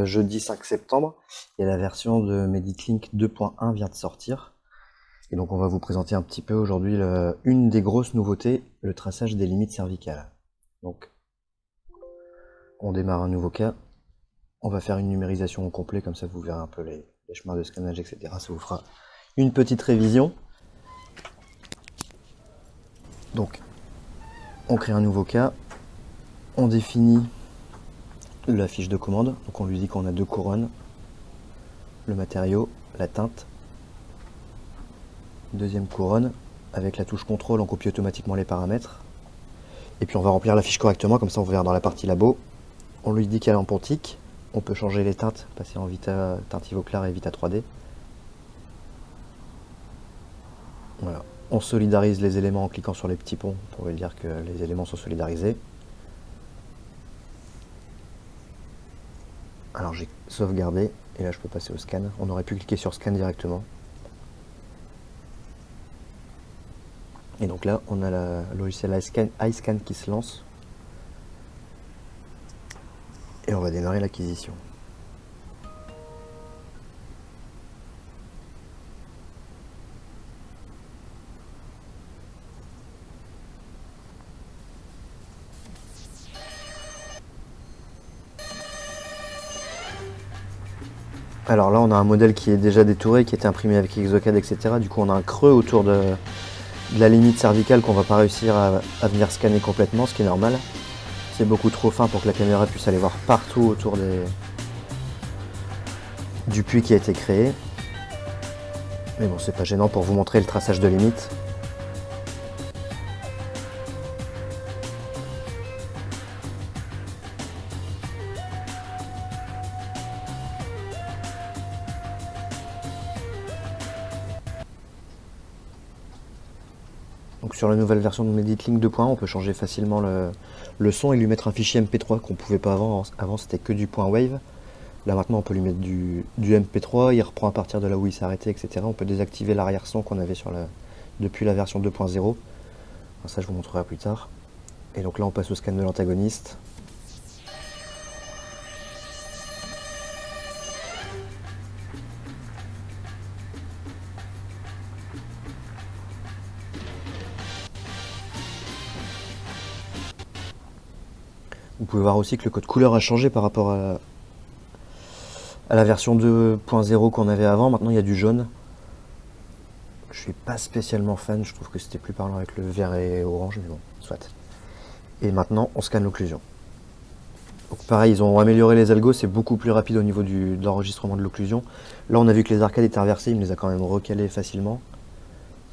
jeudi 5 septembre et la version de MeditLink 2.1 vient de sortir. Et donc on va vous présenter un petit peu aujourd'hui une des grosses nouveautés, le traçage des limites cervicales. Donc on démarre un nouveau cas, on va faire une numérisation au complet, comme ça vous verrez un peu les chemins de scannage, etc. Ça vous fera une petite révision. Donc on crée un nouveau cas, on définit la fiche de commande, donc on lui dit qu'on a 2 couronnes, le matériau, la teinte, deuxième couronne, avec la touche contrôle on copie automatiquement les paramètres, et puis on va remplir la fiche correctement, comme ça on verra dans la partie labo. On lui dit qu'elle est en pontique, on peut changer les teintes, passer en Vita teinte Ivoclar et Vita 3D. Voilà. On solidarise les éléments en cliquant sur les petits ponts pour lui dire que les éléments sont solidarisés. Alors j'ai sauvegardé et là je peux passer au scan. On aurait pu cliquer sur scan directement. Et donc là on a le logiciel iScan qui se lance. Et on va démarrer l'acquisition. Alors là on a un modèle qui est déjà détouré, qui a été imprimé avec Exocad, etc. Du coup on a un creux autour de la limite cervicale qu'on va pas réussir à venir scanner complètement, ce qui est normal. C'est beaucoup trop fin pour que la caméra puisse aller voir partout autour du puits qui a été créé. Mais bon, c'est pas gênant pour vous montrer le traçage de limite. Donc sur la nouvelle version de MeditLink 2.1, on peut changer facilement le son et lui mettre un fichier MP3 qu'on pouvait pas avant. Avant c'était que du point wave. Là maintenant on peut lui mettre du MP3, il reprend à partir de là où il s'est arrêté, etc. On peut désactiver l'arrière-son qu'on avait depuis la version 2.0. Ça je vous montrerai plus tard. Et donc là on passe au scan de l'antagoniste. Vous pouvez voir aussi que le code couleur a changé par rapport à la version 2.0 qu'on avait avant. Maintenant il y a du jaune. Je suis pas spécialement fan, je trouve que c'était plus parlant avec le vert et orange, mais bon, soit. Et maintenant on scanne l'occlusion. Donc pareil, ils ont amélioré les algos, c'est beaucoup plus rapide au niveau de l'enregistrement de l'occlusion. Là on a vu que les arcades étaient inversées, il me les a quand même recalées facilement.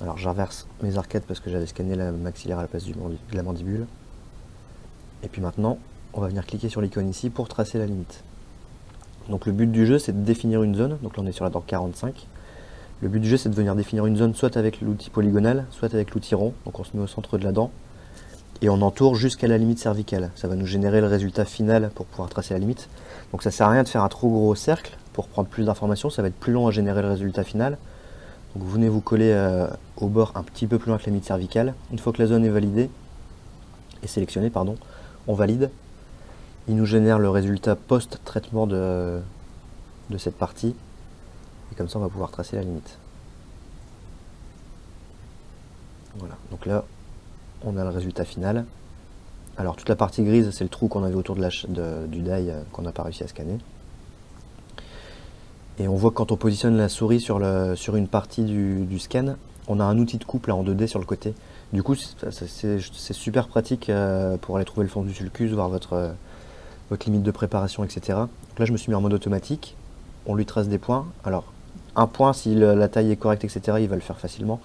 Alors j'inverse mes arcades parce que j'avais scanné la maxillaire à la place de la mandibule. Et puis maintenant, on va venir cliquer sur l'icône ici pour tracer la limite. Donc le but du jeu c'est de définir une zone, donc là on est sur la dent 45. Le but du jeu c'est de venir définir une zone soit avec l'outil polygonal, soit avec l'outil rond. Donc on se met au centre de la dent et on entoure jusqu'à la limite cervicale. Ça va nous générer le résultat final pour pouvoir tracer la limite. Donc ça sert à rien de faire un trop gros cercle pour prendre plus d'informations, ça va être plus long à générer le résultat final. Donc vous venez vous coller au bord un petit peu plus loin que la limite cervicale. Une fois que la zone est validée, et sélectionnée, pardon, on valide. Il nous génère le résultat post-traitement de cette partie. Et comme ça on va pouvoir tracer la limite. Voilà, donc là on a le résultat final. Alors toute la partie grise c'est le trou qu'on avait autour du die qu'on n'a pas réussi à scanner. Et on voit que quand on positionne la souris sur une partie du scan, on a un outil de coupe là en 2D sur le côté. Du coup c'est super pratique pour aller trouver le fond du sulcus, voir votre limite de préparation, etc. Donc là je me suis mis en mode automatique, on lui trace des points. Alors un point, si la taille est correcte, etc., il va le faire facilement.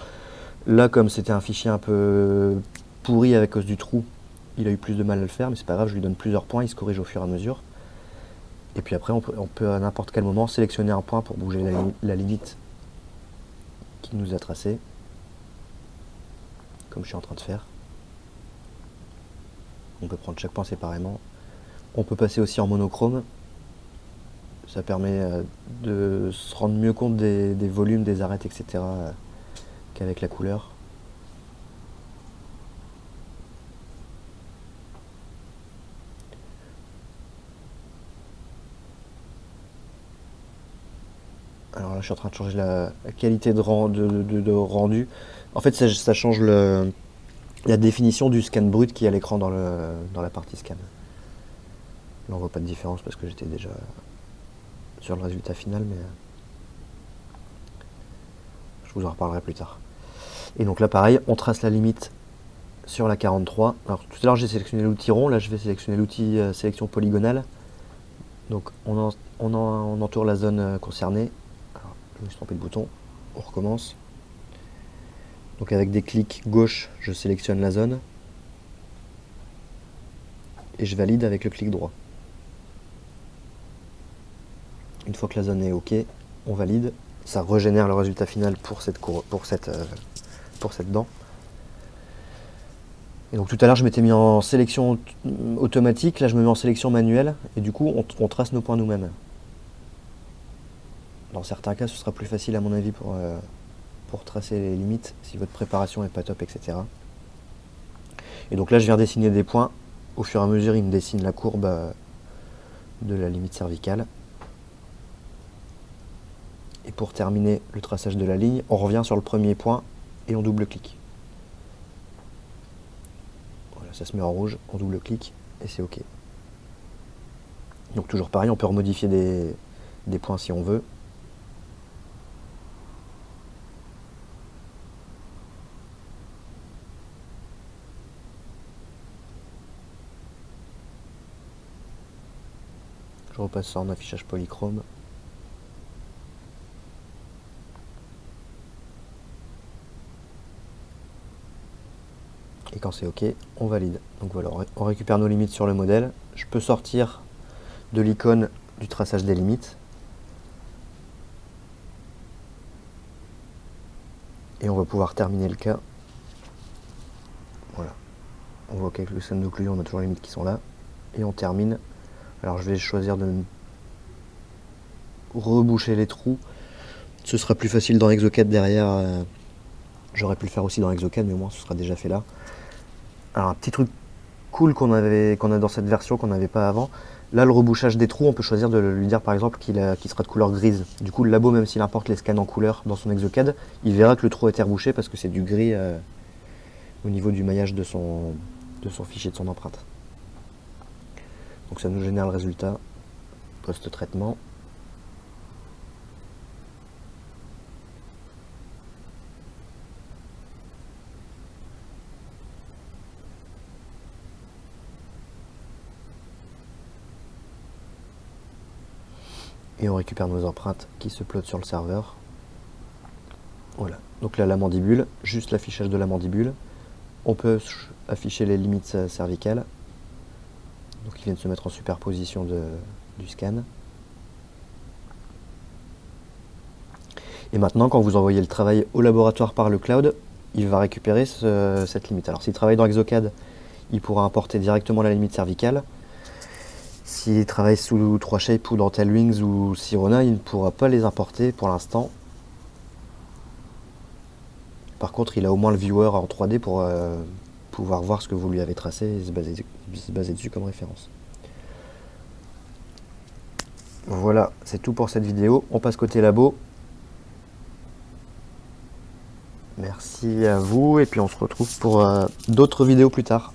Là, comme c'était un fichier un peu pourri à cause du trou, il a eu plus de mal à le faire, mais c'est pas grave, je lui donne plusieurs points, il se corrige au fur et à mesure. Et puis après, on peut à n'importe quel moment sélectionner un point pour bouger la limite qu'il nous a tracée, comme je suis en train de faire. On peut prendre chaque point séparément. On peut passer aussi en monochrome. Ça permet de se rendre mieux compte des volumes, des arêtes, etc. Qu'avec la couleur. je suis en train de changer la qualité de rendu. En fait, ça change la définition du scan brut qui est à l'écran dans la partie scan. Là, on voit pas de différence parce que j'étais déjà sur le résultat final, mais je vous en reparlerai plus tard. Et donc là, pareil, on trace la limite sur la 43. Alors tout à l'heure, j'ai sélectionné l'outil rond, là je vais sélectionner l'outil sélection polygonale. Donc on entoure la zone concernée. Alors, je me suis trompé de bouton, on recommence. Donc avec des clics gauche, je sélectionne la zone. Et je valide avec le clic droit. Une fois que la zone est OK, on valide. Ça régénère le résultat final pour cette dent. Et donc tout à l'heure, je m'étais mis en sélection automatique. Là, je me mets en sélection manuelle. Et du coup, on trace nos points nous-mêmes. Dans certains cas, ce sera plus facile, à mon avis, pour tracer les limites, si votre préparation n'est pas top, etc. Et donc là, je viens dessiner des points. Au fur et à mesure, il me dessine la courbe de la limite cervicale. Et pour terminer le traçage de la ligne, on revient sur le premier point et on double-clique. Voilà, ça se met en rouge, on double-clique et c'est OK. Donc toujours pareil, on peut remodifier des points si on veut. Je repasse ça en affichage polychrome. Et quand c'est OK, on valide. Donc voilà, on récupère nos limites sur le modèle. Je peux sortir de l'icône du traçage des limites. Et on va pouvoir terminer le cas. Voilà. On voit qu'avec le scène d'occlusion, on a toujours les limites qui sont là. Et on termine. Alors je vais choisir de reboucher les trous. Ce sera plus facile dans Exocad derrière. J'aurais pu le faire aussi dans Exocad, mais au moins ce sera déjà fait là. Alors un petit truc cool qu'on a dans cette version qu'on n'avait pas avant. Là, le rebouchage des trous, on peut choisir de lui dire par exemple qu'il sera de couleur grise. Du coup, le labo, même s'il importe les scans en couleur dans son Exocad, il verra que le trou a été rebouché parce que c'est du gris au niveau du maillage de son fichier, de son empreinte. Donc ça nous génère le résultat post-traitement. Et on récupère nos empreintes qui se plotent sur le serveur. Voilà, donc là la mandibule, juste l'affichage de la mandibule. On peut afficher les limites cervicales. Donc ils viennent se mettre en superposition du scan. Et maintenant, quand vous envoyez le travail au laboratoire par le cloud, il va récupérer cette limite. Alors s'il travaille dans Exocad, il pourra importer directement la limite cervicale. S'il travaille sous 3Shape ou dans Tailwings ou Sirona, il ne pourra pas les importer pour l'instant. Par contre, il a au moins le viewer en 3D pour pouvoir voir ce que vous lui avez tracé et se baser dessus comme référence. Voilà, c'est tout pour cette vidéo. On passe côté labo. Merci à vous et puis on se retrouve pour d'autres vidéos plus tard.